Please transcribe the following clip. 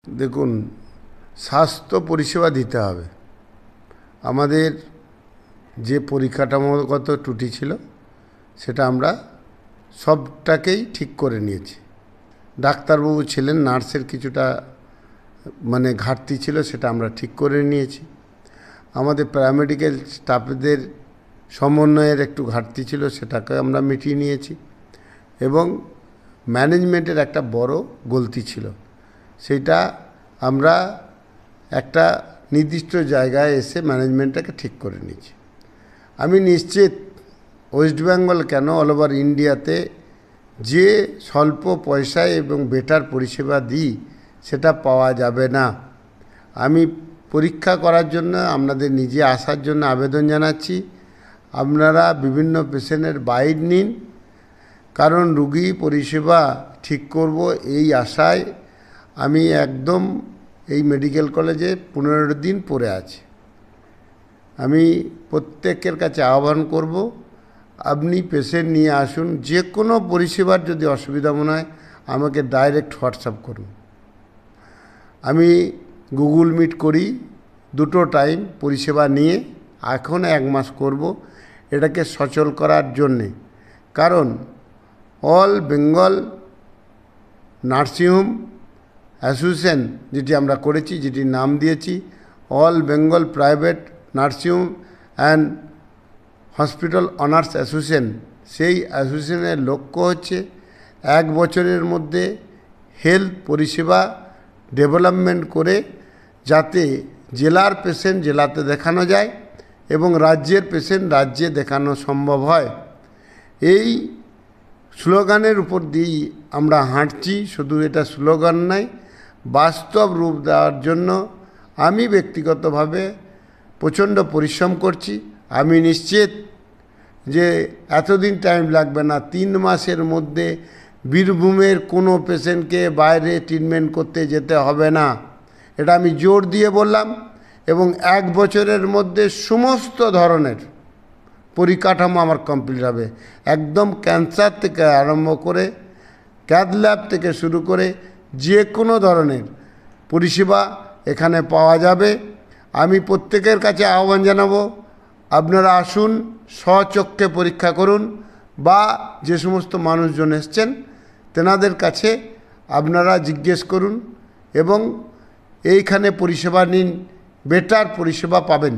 দেখুন, স্বাস্থ্য পরিষেবা দিতে হবে। আমাদের যে পরিকাঠামোগত ত্রুটি ছিল সেটা আমরা সবটাকেই ঠিক করে নিয়েছি। ডাক্তারবাবু ছিলেন, নার্সের কিছুটা ঘাটতি ছিল, সেটা আমরা ঠিক করে নিয়েছি। আমাদের প্যারামেডিক্যাল স্টাফদের সমন্বয়ের একটু ঘাটতি ছিল, সেটাকে আমরা মিটিয়ে নিয়েছি। এবং ম্যানেজমেন্টের একটা বড় গলতি ছিল, সেটা আমরা একটা নির্দিষ্ট জায়গায় এসে ম্যানেজমেন্টটাকে ঠিক করে নিয়েছি। আমি নিশ্চিত ওয়েস্ট বেঙ্গল কেন, অল ওভার ইন্ডিয়াতে যে স্বল্প পয়সায় এবং বেটার পরিষেবা দিই সেটা পাওয়া যাবে না। আমি পরীক্ষা করার জন্য আপনাদের নিজে আসার জন্য আবেদন জানাচ্ছি। আপনারা বিভিন্ন পেশেন্টের বাইট নিন, কারণ রুগী পরিষেবা ঠিক করব এই আশায় আমি একদম এই মেডিকেল কলেজে 15 দিন পড়ে আছি। আমি প্রত্যেকের কাছে আহ্বান করব, আপনি পেশেন্ট নিয়ে আসুন। যে কোনো পরিষেবার যদি অসুবিধা মনে হয় আমাকে ডাইরেক্ট হোয়াটসঅ্যাপ করুন। আমি গুগল মিট করি 2 টাইম পরিষেবা নিয়ে, এখন 1 মাস করব এটাকে সচল করার জন্যে। কারণ অল বেঙ্গল নার্সিংহোম অ্যাসোসিয়েশন যেটি আমরা করেছি, যেটি নাম দিয়েছি all Bengal private nursing home and hospital honours association, সেই অ্যাসোসিয়েশনের লক্ষ্য হচ্ছে 1 বছরের মধ্যে হেলথ পরিষেবা ডেভেলপমেন্ট করে যাতে জেলার পেশেন্ট জেলাতে দেখানো যায় এবং রাজ্যের পেশেন্ট রাজ্যে দেখানো সম্ভব হয়। এই স্লোগানের উপর দিয়েই আমরা হাঁটছি। শুধু এটা স্লোগান নয়, বাস্তব রূপ দেওয়ার জন্য আমি ব্যক্তিগতভাবে প্রচণ্ড পরিশ্রম করছি। আমি নিশ্চিত যে এতদিন টাইম লাগবে না, 3 মাসের মধ্যে বীরভূমের কোনো পেশেন্টকে বাইরে ট্রিটমেন্ট করতে যেতে হবে না, এটা আমি জোর দিয়ে বললাম। এবং 1 বছরের মধ্যে সমস্ত ধরনের পরিকাঠামো আমার কমপ্লিট হবে। একদম ক্যান্সার থেকে আরম্ভ করে ক্যাথ ল্যাব থেকে শুরু করে যে কোনো ধরনের পরিষেবা এখানে পাওয়া যাবে। আমি প্রত্যেকের কাছে আহ্বান জানাবো, আপনারা আসুন, স্বচক্ষে পরীক্ষা করুন, বা যে সমস্ত মানুষজন এসছেন তেনাদের কাছে আপনারা জিজ্ঞেস করুন এবং এইখানে পরিষেবা নিন, বেটার পরিষেবা পাবেন।